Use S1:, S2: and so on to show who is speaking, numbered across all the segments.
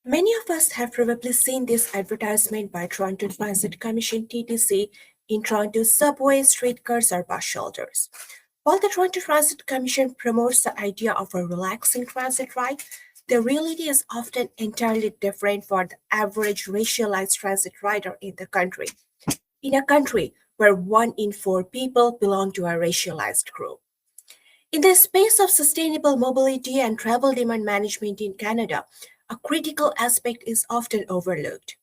S1: Many of us have probably seen this advertisement by Toronto Transit Commission (TTC) in Toronto subway, streetcars, or bus shelters. While the Toronto Transit Commission promotes the idea of a relaxing transit ride, the reality is often entirely different for the average racialized transit rider in the country. In a country where 1 in 4 people belong to a racialized group. In the space of sustainable mobility and travel demand management in Canada, a critical aspect is often overlooked.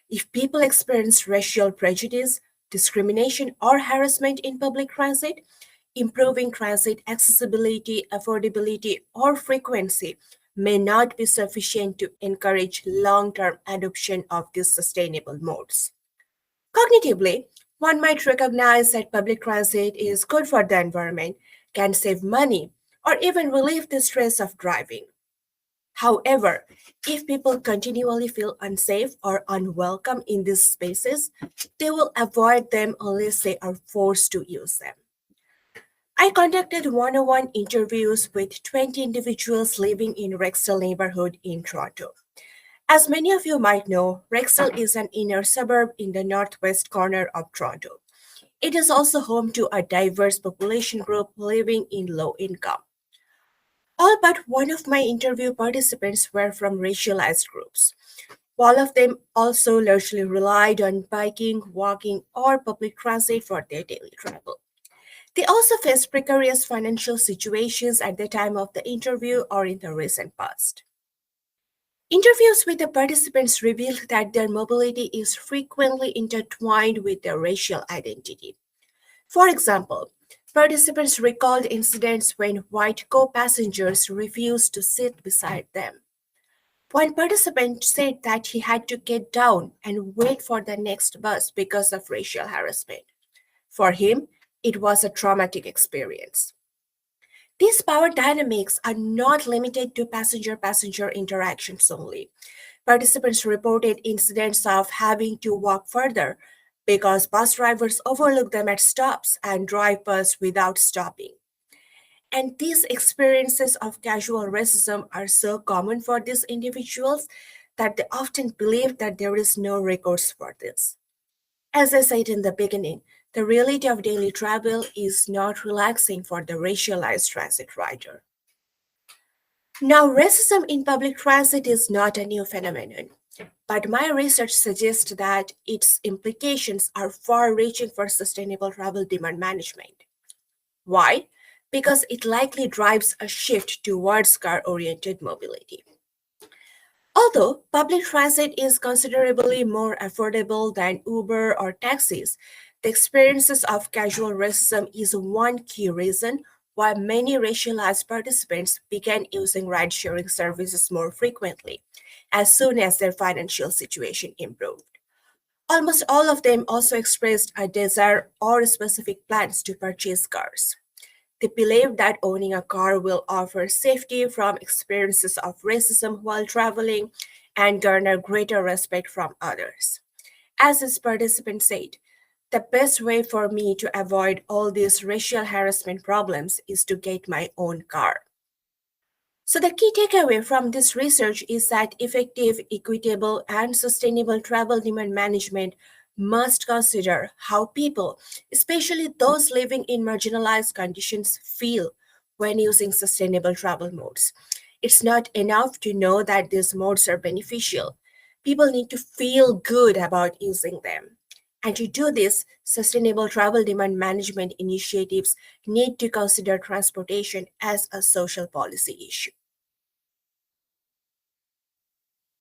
S1: If people experience racial prejudice, discrimination, or harassment in public transit, improving transit accessibility, affordability, or frequency may not be sufficient to encourage long term adoption of these sustainable modes. Cognitively, one might recognize that public transit is good for the environment, can save money, or even relieve the stress of driving. However, if people continually feel unsafe or unwelcome in these spaces, they will avoid them unless they are forced to use them. I conducted one-on-one interviews with 20 individuals living in Rexdale neighborhood in Toronto. As many of you might know, Rexdale is an inner suburb in the northwest corner of Toronto. It is also home to a diverse population group living in low income. All but one of my interview participants were from racialized groups. All of them also largely relied on biking, walking, or public transit for their daily travel. They also faced precarious financial situations at the time of the interview or in the recent past. Interviews with the participants revealed that their mobility is frequently intertwined with their racial identity. For example, participants recalled incidents when white co passengers refused to sit beside them. One participant said that he had to get down and wait for the next bus because of racial harassment. For him, it was a traumatic experience. These power dynamics are not limited to passenger passenger interactions only. Participants reported incidents of having to walk further because bus drivers overlook them at stops and drive past without stopping. And these experiences of casual racism are so common for these individuals that they often believe that there is no recourse for this. As I said in the beginning, the reality of daily travel is not relaxing for the racialized transit rider. Now, racism in public transit is not a new phenomenon, but my research suggests that its implications are far reaching for sustainable travel demand management. Why? Because it likely drives a shift towards car oriented mobility. Although public transit is considerably more affordable than Uber or taxis, the experiences of casual racism is one key reason why many racialized participants began using ride sharing services more frequently as soon as their financial situation improved. Almost all of them also expressed a desire or specific plans to purchase cars. They believe that owning a car will offer safety from experiences of racism while traveling and garner greater respect from others. As this participant said, the best way for me to avoid all these racial harassment problems is to get my own car. So, the key takeaway from this research is that effective, equitable, and sustainable travel demand management must consider how people, especially those living in marginalized conditions, feel when using sustainable travel modes. It's not enough to know that these modes are beneficial. People need to feel good about using them. And to do this, sustainable travel demand management initiatives need to consider transportation as a social policy issue.